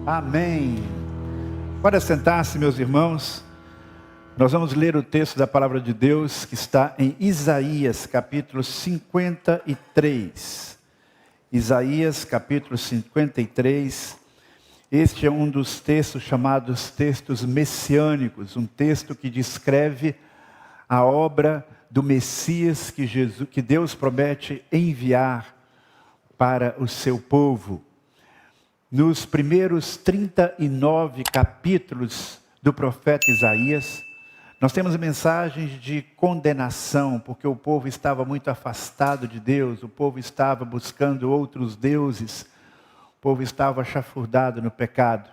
Amém. Pode sentar-se, meus irmãos. Nós vamos ler o texto da palavra de Deus que está em Isaías, capítulo 53. Isaías, capítulo 53. Este é um dos textos chamados textos messiânicos, um texto que descreve a obra do Messias que Deus promete enviar para o seu povo. Nos primeiros 39 capítulos do profeta Isaías, nós temos mensagens de condenação, porque o povo estava muito afastado de Deus, o povo estava buscando outros deuses, o povo estava chafurdado no pecado.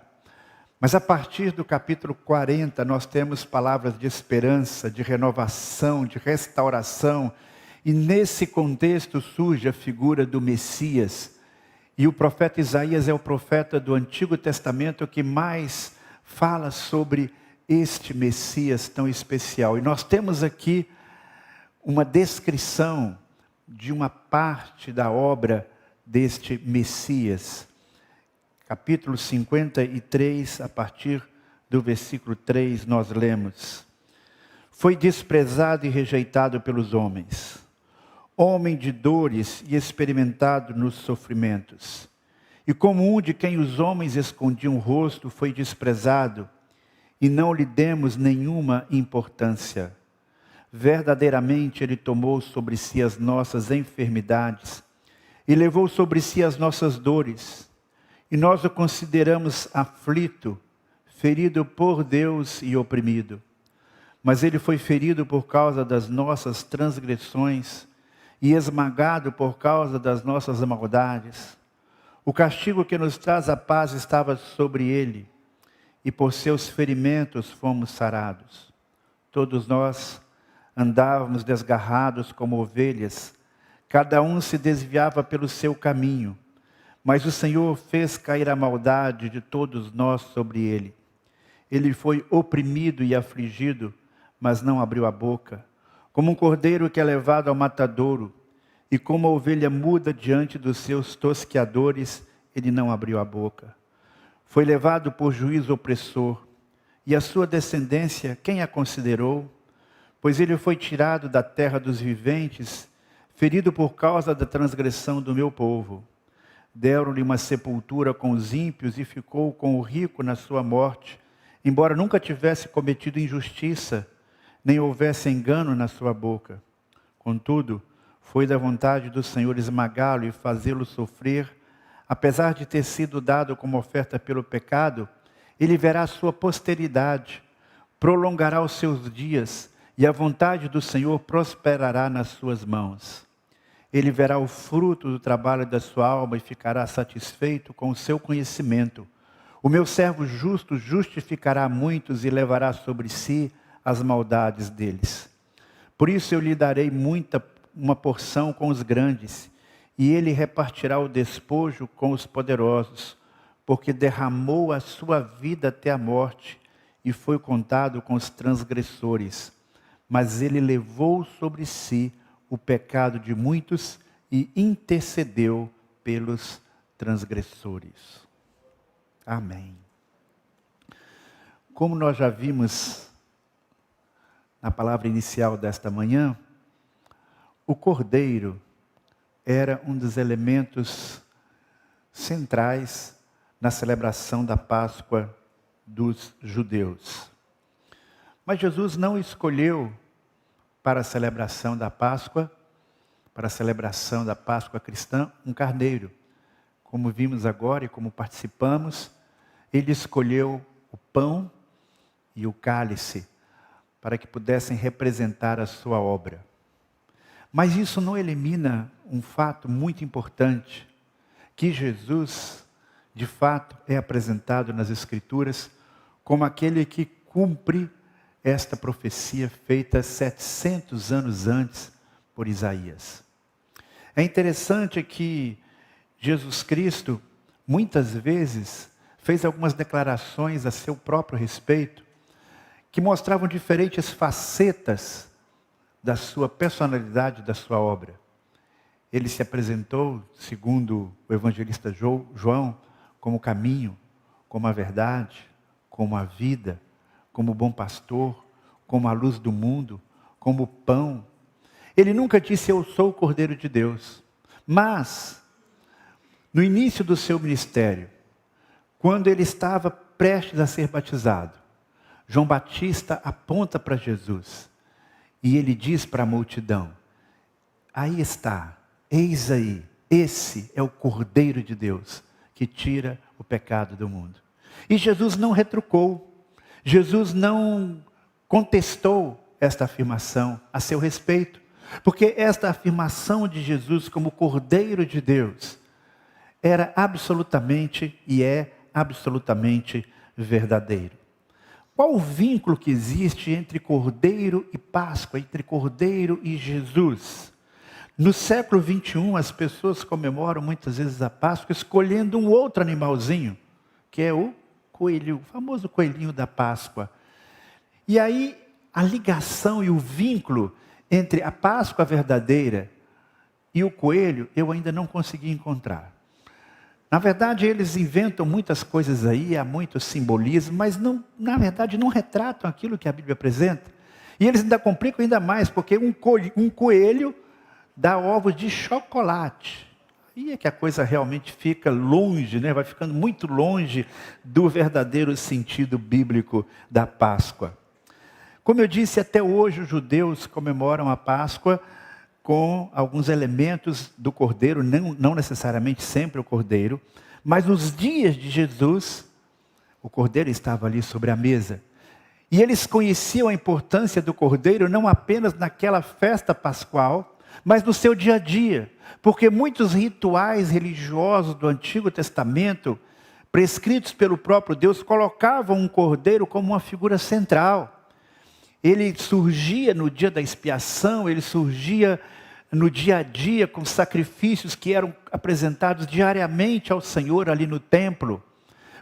Mas a partir do capítulo 40, nós temos palavras de esperança, de renovação, de restauração, e nesse contexto surge a figura do Messias. E o profeta Isaías é o profeta do Antigo Testamento que mais fala sobre este Messias tão especial. E nós temos aqui uma descrição de uma parte da obra deste Messias. Capítulo 53, a partir do versículo 3, nós lemos: Foi desprezado e rejeitado pelos homens, homem de dores e experimentado nos sofrimentos. E como um de quem os homens escondiam o rosto, foi desprezado, e não lhe demos nenhuma importância. Verdadeiramente ele tomou sobre si as nossas enfermidades, e levou sobre si as nossas dores. E nós o consideramos aflito, ferido por Deus e oprimido. Mas ele foi ferido por causa das nossas transgressões, e esmagado por causa das nossas maldades. O castigo que nos traz a paz estava sobre ele, e por seus ferimentos fomos sarados. Todos nós andávamos desgarrados como ovelhas, cada um se desviava pelo seu caminho, mas o Senhor fez cair a maldade de todos nós sobre ele. Ele foi oprimido e afligido, mas não abriu a boca. Como um cordeiro que é levado ao matadouro, e como a ovelha muda diante dos seus tosqueadores, ele não abriu a boca. Foi levado por juiz opressor, e a sua descendência, quem a considerou? Pois ele foi tirado da terra dos viventes, ferido por causa da transgressão do meu povo. Deram-lhe uma sepultura com os ímpios, e ficou com o rico na sua morte, embora nunca tivesse cometido injustiça, nem houvesse engano na sua boca. Contudo, foi da vontade do Senhor esmagá-lo e fazê-lo sofrer. Apesar de ter sido dado como oferta pelo pecado, ele verá a sua posteridade, prolongará os seus dias, e a vontade do Senhor prosperará nas suas mãos. Ele verá o fruto do trabalho da sua alma e ficará satisfeito com o seu conhecimento. O meu servo justo justificará muitos e levará sobre si as maldades deles. Por isso eu lhe darei uma porção com os grandes, e ele repartirá o despojo com os poderosos, porque derramou a sua vida até a morte, e foi contado com os transgressores. Mas ele levou sobre si o pecado de muitos e intercedeu pelos transgressores. Amém. Como nós já vimos na palavra inicial desta manhã, o cordeiro era um dos elementos centrais na celebração da Páscoa dos judeus. Mas Jesus não escolheu para a celebração da Páscoa, para a celebração da Páscoa cristã, um carneiro. Como vimos agora e como participamos, ele escolheu o pão e o cálice para que pudessem representar a sua obra. Mas isso não elimina um fato muito importante, que Jesus, de fato, é apresentado nas Escrituras como aquele que cumpre esta profecia feita 700 anos antes por Isaías. É interessante que Jesus Cristo, muitas vezes, fez algumas declarações a seu próprio respeito, que mostravam diferentes facetas da sua personalidade, da sua obra. Ele se apresentou, segundo o evangelista João, como caminho, como a verdade, como a vida, como o bom pastor, como a luz do mundo, como o pão. Ele nunca disse: eu sou o Cordeiro de Deus. Mas, no início do seu ministério, quando ele estava prestes a ser batizado, João Batista aponta para Jesus e ele diz para a multidão: aí está, eis aí, esse é o Cordeiro de Deus que tira o pecado do mundo. E Jesus não retrucou, Jesus não contestou esta afirmação a seu respeito, porque esta afirmação de Jesus como Cordeiro de Deus era absolutamente e é absolutamente verdadeiro. Qual o vínculo que existe entre Cordeiro e Páscoa, entre Cordeiro e Jesus? No século 21, as pessoas comemoram muitas vezes a Páscoa escolhendo um outro animalzinho, que é o coelho, o famoso coelhinho da Páscoa. E aí, a ligação e o vínculo entre a Páscoa verdadeira e o coelho, eu ainda não consegui encontrar. Na verdade, eles inventam muitas coisas aí, há muito simbolismo, mas não, na verdade não retratam aquilo que a Bíblia apresenta. E eles ainda complicam ainda mais, porque um coelho dá ovos de chocolate. Aí é que a coisa realmente fica longe, né? Vai ficando muito longe do verdadeiro sentido bíblico da Páscoa. Como eu disse, até hoje os judeus comemoram a Páscoa com alguns elementos do cordeiro, não necessariamente sempre o cordeiro, mas nos dias de Jesus, o cordeiro estava ali sobre a mesa. E eles conheciam a importância do cordeiro não apenas naquela festa pascual, mas no seu dia a dia, porque muitos rituais religiosos do Antigo Testamento, prescritos pelo próprio Deus, colocavam um cordeiro como uma figura central. Ele surgia no dia da expiação, ele surgia no dia a dia com sacrifícios que eram apresentados diariamente ao Senhor ali no templo.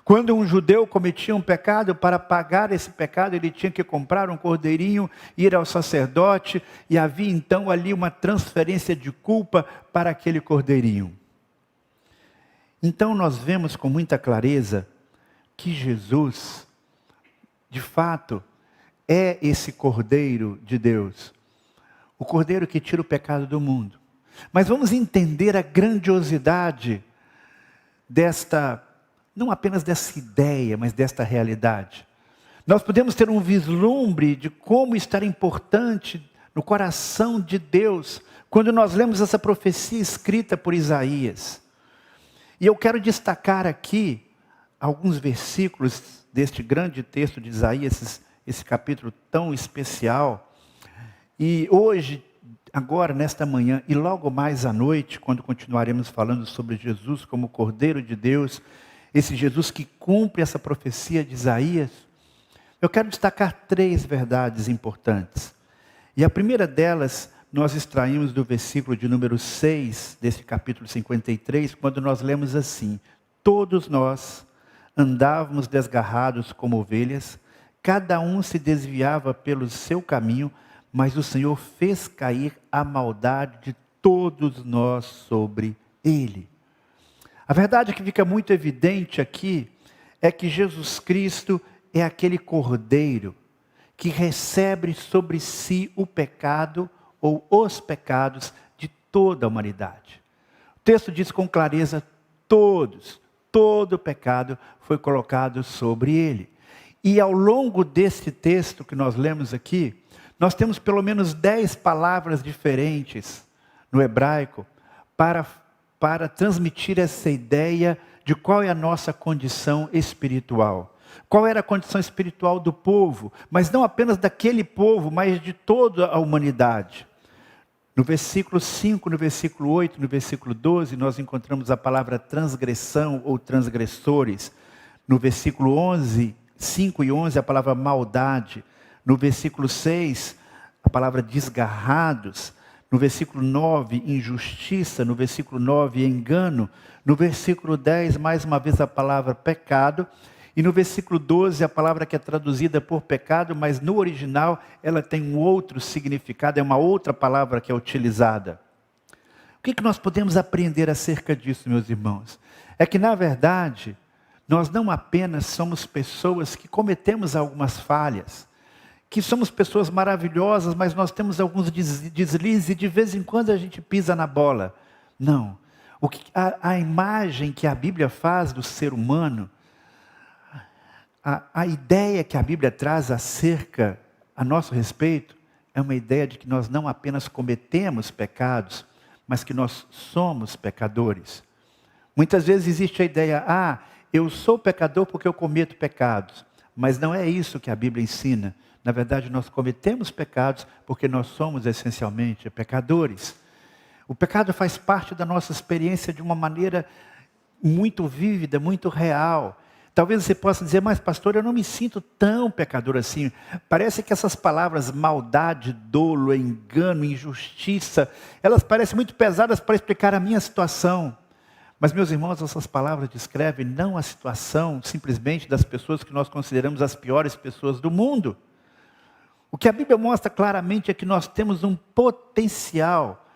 Quando um judeu cometia um pecado, para pagar esse pecado ele tinha que comprar um cordeirinho, ir ao sacerdote, e havia então ali uma transferência de culpa para aquele cordeirinho. Então nós vemos com muita clareza que Jesus, de fato, é esse Cordeiro de Deus. O Cordeiro que tira o pecado do mundo. Mas vamos entender a grandiosidade desta, não apenas dessa ideia, mas desta realidade. Nós podemos ter um vislumbre de como estar importante no coração de Deus, quando nós lemos essa profecia escrita por Isaías. E eu quero destacar aqui alguns versículos deste grande texto de Isaías, esse capítulo tão especial. E hoje, agora, nesta manhã, e logo mais à noite, quando continuaremos falando sobre Jesus como Cordeiro de Deus, esse Jesus que cumpre essa profecia de Isaías, eu quero destacar 3 verdades importantes. E a primeira delas, nós extraímos do versículo de número 6, desse capítulo 53, quando nós lemos assim: todos nós andávamos desgarrados como ovelhas, cada um se desviava pelo seu caminho, mas o Senhor fez cair a maldade de todos nós sobre ele. A verdade que fica muito evidente aqui é que Jesus Cristo é aquele Cordeiro que recebe sobre si o pecado ou os pecados de toda a humanidade. O texto diz com clareza: todo o pecado foi colocado sobre ele. E ao longo desse texto que nós lemos aqui, nós temos pelo menos 10 palavras diferentes no hebraico para transmitir essa ideia de qual é a nossa condição espiritual. Qual era a condição espiritual do povo, mas não apenas daquele povo, mas de toda a humanidade. No versículo 5, no versículo 8, no versículo 12, nós encontramos a palavra transgressão ou transgressores. No versículo 11, 5 e 11, a palavra maldade. No versículo 6, a palavra desgarrados. No versículo 9, injustiça. No versículo 9, engano. No versículo 10, mais uma vez a palavra pecado. E no versículo 12, a palavra que é traduzida por pecado, mas no original ela tem um outro significado, é uma outra palavra que é utilizada. O que nós podemos aprender acerca disso, meus irmãos? É que, na verdade, nós não apenas somos pessoas que cometemos algumas falhas, que somos pessoas maravilhosas, mas nós temos alguns deslizes e de vez em quando a gente pisa na bola. Não. A imagem que a Bíblia faz do ser humano, a ideia que a Bíblia traz acerca a nosso respeito, é uma ideia de que nós não apenas cometemos pecados, mas que nós somos pecadores. Muitas vezes existe a ideia, eu sou pecador porque eu cometo pecados. Mas não é isso que a Bíblia ensina. Na verdade, nós cometemos pecados porque nós somos essencialmente pecadores. O pecado faz parte da nossa experiência de uma maneira muito vívida, muito real. Talvez você possa dizer, mas pastor, eu não me sinto tão pecador assim. Parece que essas palavras maldade, dolo, engano, injustiça, elas parecem muito pesadas para explicar a minha situação. Mas, meus irmãos, essas palavras descrevem não a situação simplesmente das pessoas que nós consideramos as piores pessoas do mundo. O que a Bíblia mostra claramente é que nós temos um potencial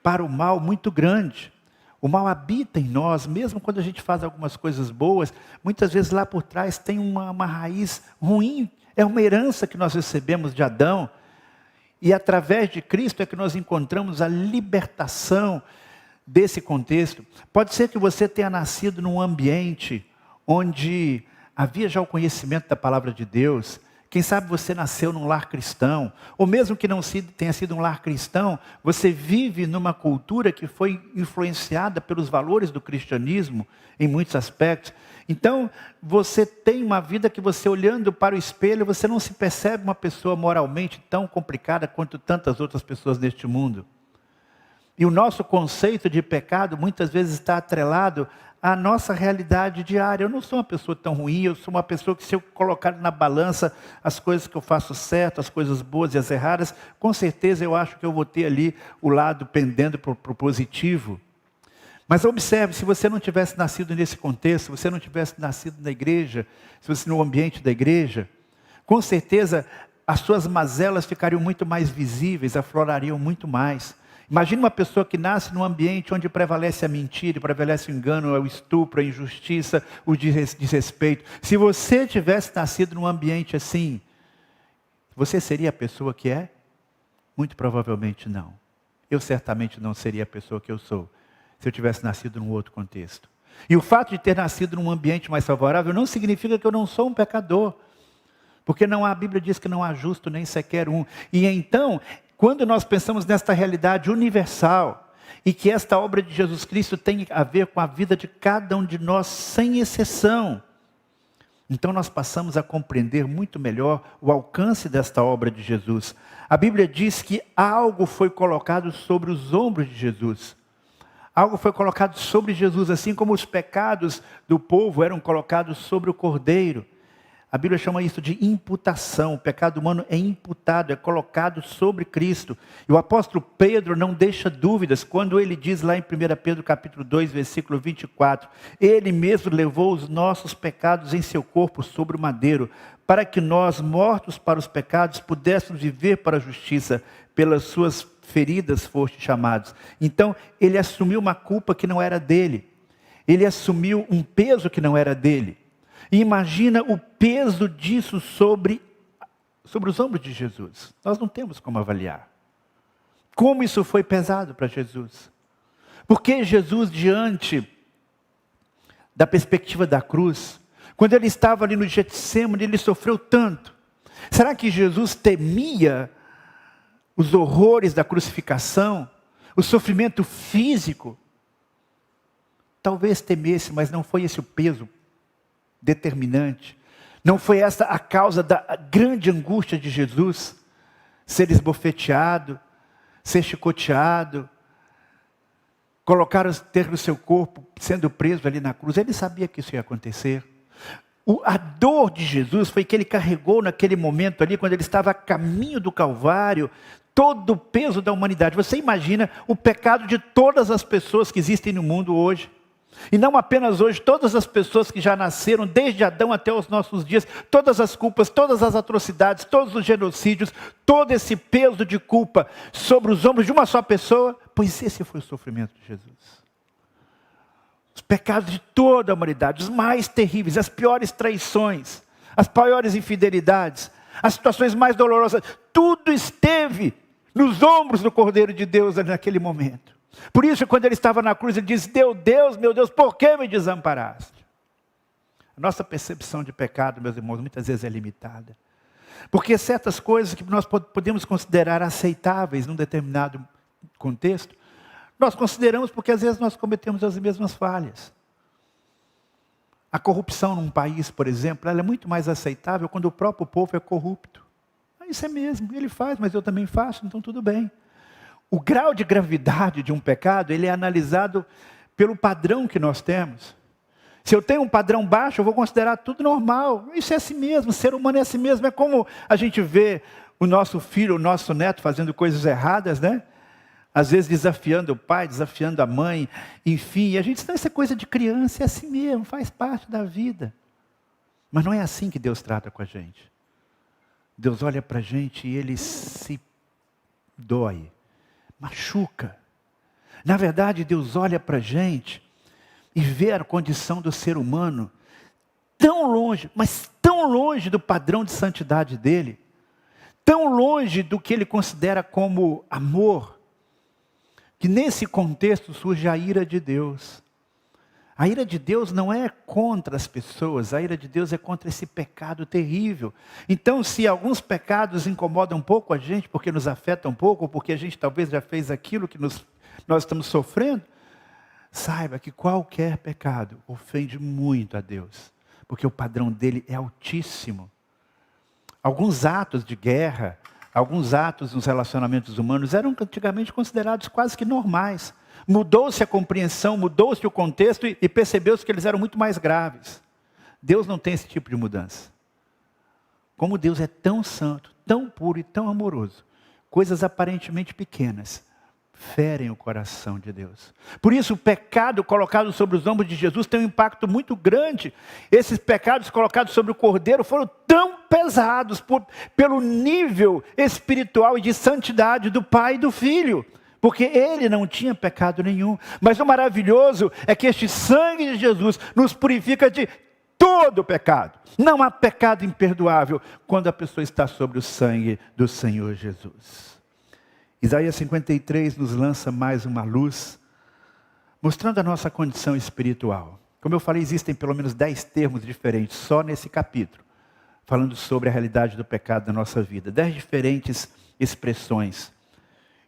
para o mal muito grande. O mal habita em nós, mesmo quando a gente faz algumas coisas boas, muitas vezes lá por trás tem uma raiz ruim, é uma herança que nós recebemos de Adão. E através de Cristo é que nós encontramos a libertação desse contexto. Pode ser que você tenha nascido num ambiente onde havia já o conhecimento da palavra de Deus. Quem sabe você nasceu num lar cristão, ou mesmo que não tenha sido um lar cristão, você vive numa cultura que foi influenciada pelos valores do cristianismo, em muitos aspectos. Então, você tem uma vida que você olhando para o espelho, você não se percebe uma pessoa moralmente tão complicada quanto tantas outras pessoas neste mundo. E o nosso conceito de pecado muitas vezes está atrelado à nossa realidade diária. Eu não sou uma pessoa tão ruim, eu sou uma pessoa que se eu colocar na balança as coisas que eu faço certo, as coisas boas e as erradas, com certeza eu acho que eu vou ter ali o lado pendendo para o positivo. Mas observe, se você não tivesse nascido nesse contexto, se você não tivesse nascido na igreja, se você no ambiente da igreja, com certeza as suas mazelas ficariam muito mais visíveis, aflorariam muito mais. Imagine uma pessoa que nasce num ambiente onde prevalece a mentira, prevalece o engano, o estupro, a injustiça, o desrespeito. Se você tivesse nascido num ambiente assim, você seria a pessoa que é? Muito provavelmente não. Eu certamente não seria a pessoa que eu sou, se eu tivesse nascido num outro contexto. E o fato de ter nascido num ambiente mais favorável não significa que eu não sou um pecador. Porque a Bíblia diz que não há justo nem sequer um. E então, quando nós pensamos nesta realidade universal, e que esta obra de Jesus Cristo tem a ver com a vida de cada um de nós, sem exceção, então nós passamos a compreender muito melhor o alcance desta obra de Jesus. A Bíblia diz que algo foi colocado sobre os ombros de Jesus. Algo foi colocado sobre Jesus, assim como os pecados do povo eram colocados sobre o Cordeiro. A Bíblia chama isso de imputação. O pecado humano é imputado, é colocado sobre Cristo. E o apóstolo Pedro não deixa dúvidas quando ele diz lá em 1 Pedro capítulo 2, versículo 24. Ele mesmo levou os nossos pecados em seu corpo sobre o madeiro, para que nós, mortos para os pecados, pudéssemos viver para a justiça. Pelas suas feridas foste chamados. Então, ele assumiu uma culpa que não era dele. Ele assumiu um peso que não era dele. E imagina o peso disso sobre os ombros de Jesus. Nós não temos como avaliar. Como isso foi pesado para Jesus. Porque Jesus, diante da perspectiva da cruz, quando ele estava ali no Getsêmani, ele sofreu tanto. Será que Jesus temia os horrores da crucificação, o sofrimento físico? Talvez temesse, mas não foi esse o peso determinante. Não foi essa a causa da grande angústia de Jesus, ser esbofeteado, ser chicoteado, ter no seu corpo, sendo preso ali na cruz. Ele sabia que isso ia acontecer. A dor de Jesus foi que ele carregou naquele momento ali, quando ele estava a caminho do Calvário, todo o peso da humanidade. Você imagina o pecado de todas as pessoas que existem no mundo hoje. E não apenas hoje, todas as pessoas que já nasceram, desde Adão até os nossos dias, todas as culpas, todas as atrocidades, todos os genocídios, todo esse peso de culpa sobre os ombros de uma só pessoa, pois esse foi o sofrimento de Jesus. Os pecados de toda a humanidade, os mais terríveis, as piores traições, as piores infidelidades, as situações mais dolorosas, tudo esteve nos ombros do Cordeiro de Deus naquele momento. Por isso, quando ele estava na cruz, ele disse: meu Deus, por que me desamparaste? A nossa percepção de pecado, meus irmãos, muitas vezes é limitada. Porque certas coisas que nós podemos considerar aceitáveis num determinado contexto, nós consideramos porque às vezes nós cometemos as mesmas falhas. A corrupção num país, por exemplo, ela é muito mais aceitável quando o próprio povo é corrupto. Isso é mesmo, ele faz, mas eu também faço, então tudo bem. O grau de gravidade de um pecado, ele é analisado pelo padrão que nós temos. Se eu tenho um padrão baixo, eu vou considerar tudo normal. Isso é assim mesmo, o ser humano é assim mesmo. É como a gente vê o nosso filho, o nosso neto fazendo coisas erradas, né? Às vezes desafiando o pai, desafiando a mãe, enfim. E a gente diz: não, isso é coisa de criança, é assim mesmo, faz parte da vida. Mas não é assim que Deus trata com a gente. Deus olha para a gente e Ele se dói, machuca. Na verdade, Deus olha para a gente e vê a condição do ser humano tão longe, mas tão longe do padrão de santidade dele, tão longe do que ele considera como amor, que nesse contexto surge a ira de Deus. A ira de Deus não é contra as pessoas, a ira de Deus é contra esse pecado terrível. Então, se alguns pecados incomodam um pouco a gente, porque nos afetam um pouco, ou porque a gente talvez já fez aquilo que nós estamos sofrendo, saiba que qualquer pecado ofende muito a Deus, porque o padrão dele é altíssimo. Alguns atos de guerra, alguns atos nos relacionamentos humanos eram antigamente considerados quase que normais. Mudou-se a compreensão, mudou-se o contexto e percebeu-se que eles eram muito mais graves. Deus não tem esse tipo de mudança. Como Deus é tão santo, tão puro e tão amoroso, coisas aparentemente pequenas ferem o coração de Deus. Por isso o pecado colocado sobre os ombros de Jesus tem um impacto muito grande. Esses pecados colocados sobre o Cordeiro foram tão pesados pelo nível espiritual e de santidade do Pai e do Filho. Porque ele não tinha pecado nenhum. Mas o maravilhoso é que este sangue de Jesus nos purifica de todo o pecado. Não há pecado imperdoável quando a pessoa está sobre o sangue do Senhor Jesus. Isaías 53 nos lança mais uma luz, mostrando a nossa condição espiritual. Como eu falei, existem pelo menos 10 termos diferentes, só nesse capítulo, falando sobre a realidade do pecado da nossa vida. 10 diferentes expressões.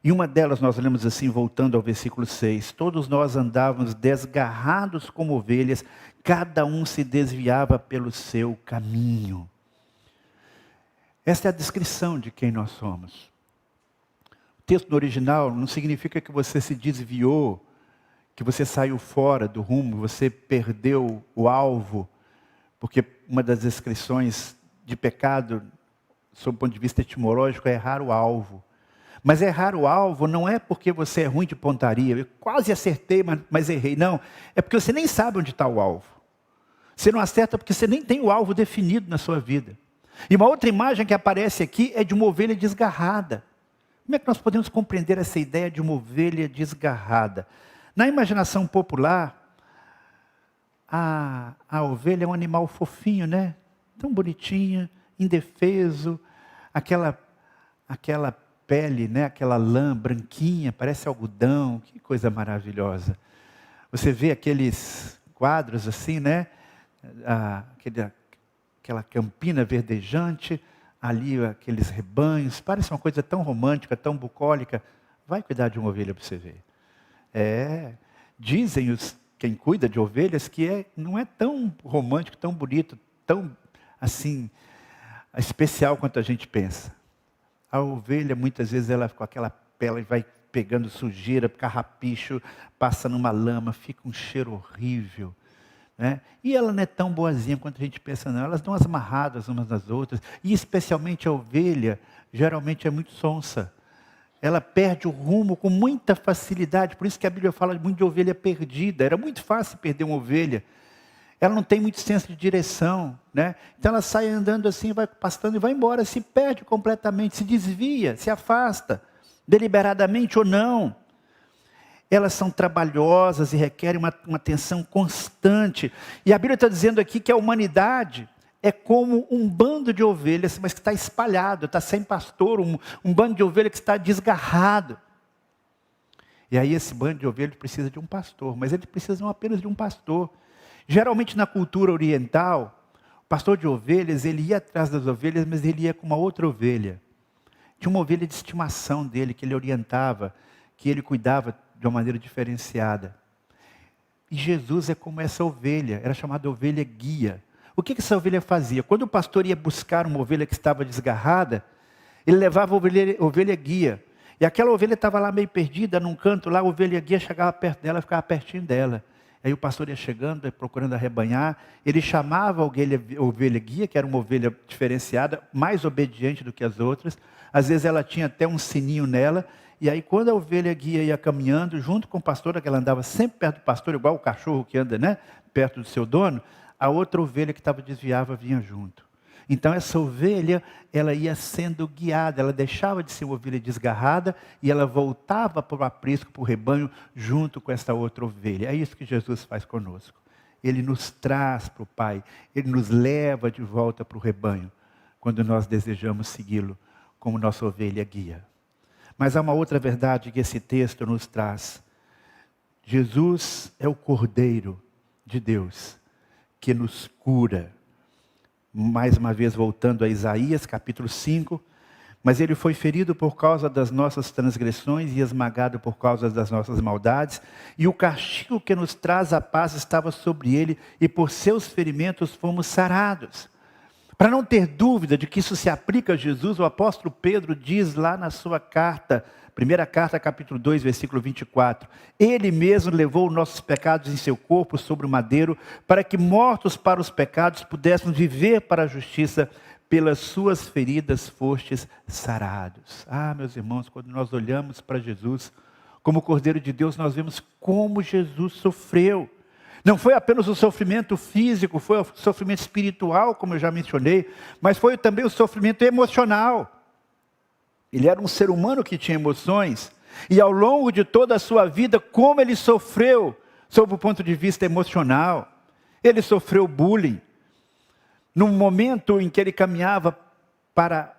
E uma delas nós lemos assim, voltando ao versículo 6. Todos nós andávamos desgarrados como ovelhas, cada um se desviava pelo seu caminho. Esta é a descrição de quem nós somos. O texto no original não significa que você se desviou, que você saiu fora do rumo, você perdeu o alvo, porque uma das descrições de pecado, sob o ponto de vista etimológico, é errar o alvo. Mas errar o alvo não é porque você é ruim de pontaria, eu quase acertei, mas errei. Não, é porque você nem sabe onde está o alvo. Você não acerta porque você nem tem o alvo definido na sua vida. E uma outra imagem que aparece aqui é de uma ovelha desgarrada. Como é que nós podemos compreender essa ideia de uma ovelha desgarrada? Na imaginação popular, a ovelha é um animal fofinho, né? Tão bonitinha, indefeso, aquela pele, né? Aquela lã branquinha, parece algodão, que coisa maravilhosa. Você vê aqueles quadros assim, né? Aquela campina verdejante, ali aqueles rebanhos, parece uma coisa tão romântica, tão bucólica. Vai cuidar de uma ovelha para você ver. Dizem quem cuida de ovelhas que não é tão romântico, tão bonito, tão assim, especial quanto a gente pensa. A ovelha, muitas vezes, ela com aquela pele vai pegando sujeira, carrapicho, passa numa lama, fica um cheiro horrível. Né? E ela não é tão boazinha quanto a gente pensa, não. Elas dão as amarradas umas nas outras. E especialmente a ovelha, geralmente é muito sonsa. Ela perde o rumo com muita facilidade. Por isso que a Bíblia fala muito de ovelha perdida. Era muito fácil perder uma ovelha. Ela não tem muito senso de direção, né? Então ela sai andando assim, vai pastando e vai embora, se perde completamente, se desvia, se afasta, deliberadamente ou não. elas são trabalhosas e requerem uma atenção constante. E a Bíblia está dizendo aqui que a humanidade é como um bando de ovelhas, mas que está espalhado, está sem pastor, um bando de ovelhas que está desgarrado. E aí esse bando de ovelhas precisa de um pastor, mas eles precisam apenas de um pastor. Geralmente na cultura oriental, o pastor de ovelhas, ele ia atrás das ovelhas, mas ele ia com uma outra ovelha. Tinha uma ovelha de estimação dele, que ele orientava, que ele cuidava de uma maneira diferenciada. E Jesus é como essa ovelha, era chamada ovelha guia. O que essa ovelha fazia? Quando o pastor ia buscar uma ovelha que estava desgarrada, ele levava a ovelha guia. E aquela ovelha estava lá meio perdida, num canto lá, a ovelha guia chegava perto dela, ficava pertinho dela. Aí o pastor ia chegando, procurando arrebanhar, ele chamava a ovelha guia, que era uma ovelha diferenciada, mais obediente do que as outras. Às vezes ela tinha até um sininho nela, e aí quando a ovelha guia ia caminhando, junto com o pastor, que ela andava sempre perto do pastor, igual o cachorro que anda, né, perto do seu dono, a outra ovelha que estava desviada vinha junto. Então essa ovelha, ela ia sendo guiada, ela deixava de ser uma ovelha desgarrada e ela voltava para o aprisco, para o rebanho, junto com essa outra ovelha. É isso que Jesus faz conosco. Ele nos traz para o Pai, Ele nos leva de volta para o rebanho, quando nós desejamos segui-lo como nossa ovelha guia. Mas há uma outra verdade que esse texto nos traz. Jesus é o Cordeiro de Deus, que nos cura. Mais uma vez voltando a Isaías capítulo 5, mas ele foi ferido por causa das nossas transgressões e esmagado por causa das nossas maldades, e o castigo que nos traz a paz estava sobre ele, e por seus ferimentos fomos sarados. Para não ter dúvida de que isso se aplica a Jesus, o apóstolo Pedro diz lá na sua carta, primeira carta, capítulo 2, versículo 24. Ele mesmo levou nossos pecados em seu corpo sobre o madeiro, para que mortos para os pecados pudéssemos viver para a justiça. Pelas suas feridas fostes sarados. Ah, meus irmãos, quando nós olhamos para Jesus, como Cordeiro de Deus, nós vemos como Jesus sofreu. Não foi apenas o sofrimento físico, foi o sofrimento espiritual, como eu já mencionei, mas foi também o sofrimento emocional. Ele era um ser humano que tinha emoções, e ao longo de toda a sua vida, como ele sofreu, sob o ponto de vista emocional. Ele sofreu bullying. No momento em que ele caminhava para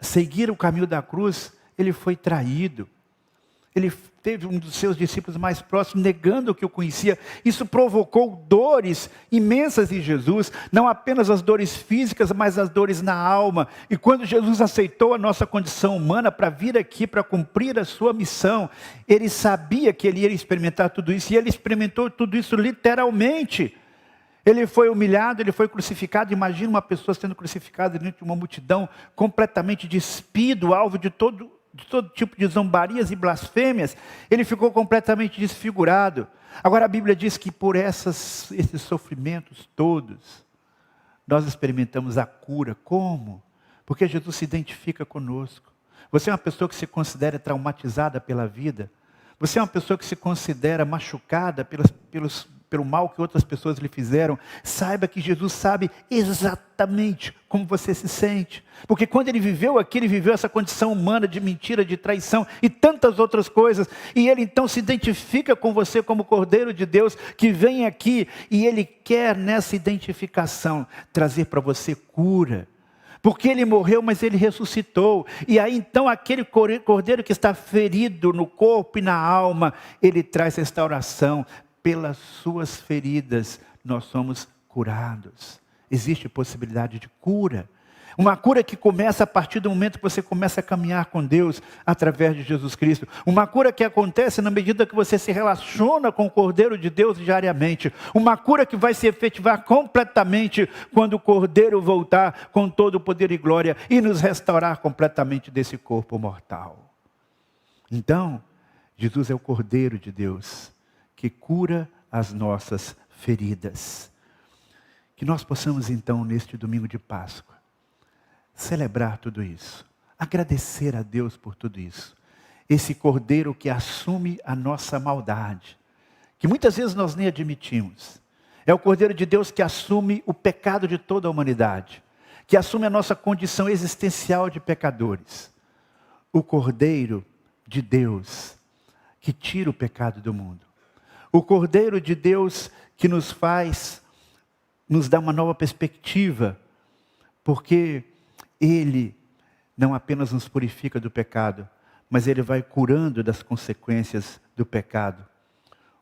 seguir o caminho da cruz, ele foi traído. Ele teve um dos seus discípulos mais próximos negando que o conhecia. Isso provocou dores imensas em Jesus, não apenas as dores físicas, mas as dores na alma. E quando Jesus aceitou a nossa condição humana para vir aqui, para cumprir a sua missão, ele sabia que ele ia experimentar tudo isso, e ele experimentou tudo isso literalmente. Ele foi humilhado, ele foi crucificado. Imagina uma pessoa sendo crucificada diante de uma multidão, completamente despido, alvo de todo tipo de zombarias e blasfêmias. Ele ficou completamente desfigurado. Agora a Bíblia diz que por esses sofrimentos todos, nós experimentamos a cura. Como? Porque Jesus se identifica conosco. Você é uma pessoa que se considera traumatizada pela vida? Você é uma pessoa que se considera machucada pelo mal que outras pessoas lhe fizeram? Saiba que Jesus sabe exatamente como você se sente. Porque quando ele viveu aqui, ele viveu essa condição humana de mentira, de traição e tantas outras coisas. E ele então se identifica com você como Cordeiro de Deus, que vem aqui, e ele quer nessa identificação trazer para você cura. Porque ele morreu, mas ele ressuscitou. E aí então aquele cordeiro que está ferido no corpo e na alma, ele traz restauração. Pelas suas feridas nós somos curados. Existe possibilidade de cura. Uma cura que começa a partir do momento que você começa a caminhar com Deus através de Jesus Cristo. Uma cura que acontece na medida que você se relaciona com o Cordeiro de Deus diariamente. Uma cura que vai se efetivar completamente quando o Cordeiro voltar com todo o poder e glória e nos restaurar completamente desse corpo mortal. Então, Jesus é o Cordeiro de Deus que cura as nossas feridas. Que nós possamos então, neste domingo de Páscoa, celebrar tudo isso, agradecer a Deus por tudo isso. Esse Cordeiro que assume a nossa maldade, que muitas vezes nós nem admitimos. É o Cordeiro de Deus que assume o pecado de toda a humanidade, que assume a nossa condição existencial de pecadores. O Cordeiro de Deus que tira o pecado do mundo. O Cordeiro de Deus que nos dá uma nova perspectiva, porque Ele não apenas nos purifica do pecado, mas Ele vai curando das consequências do pecado.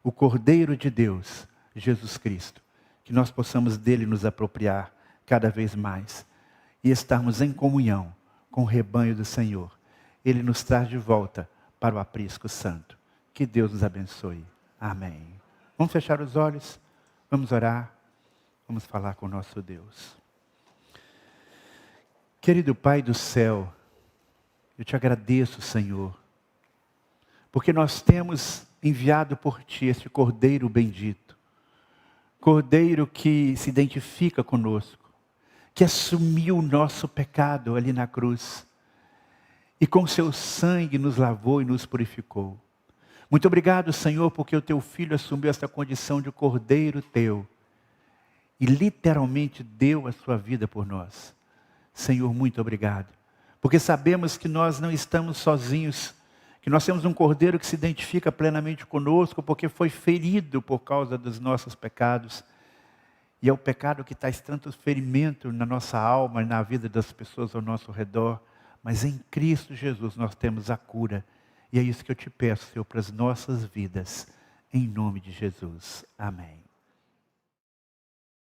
O Cordeiro de Deus, Jesus Cristo, que nós possamos dele nos apropriar cada vez mais e estarmos em comunhão com o rebanho do Senhor. Ele nos traz de volta para o aprisco santo. Que Deus nos abençoe. Amém. Vamos fechar os olhos, vamos orar, vamos falar com o nosso Deus. Querido Pai do céu, eu te agradeço, Senhor, porque nós temos enviado por Ti este Cordeiro bendito, Cordeiro que se identifica conosco, que assumiu o nosso pecado ali na cruz, e com seu sangue nos lavou e nos purificou. Muito obrigado, Senhor, porque o Teu Filho assumiu esta condição de Cordeiro Teu, e literalmente deu a sua vida por nós. Senhor, muito obrigado, porque sabemos que nós não estamos sozinhos, que nós temos um Cordeiro que se identifica plenamente conosco, porque foi ferido por causa dos nossos pecados, e é o pecado que traz tanto ferimento na nossa alma e na vida das pessoas ao nosso redor, mas em Cristo Jesus nós temos a cura, e é isso que eu te peço, Senhor, para as nossas vidas, em nome de Jesus. Amém.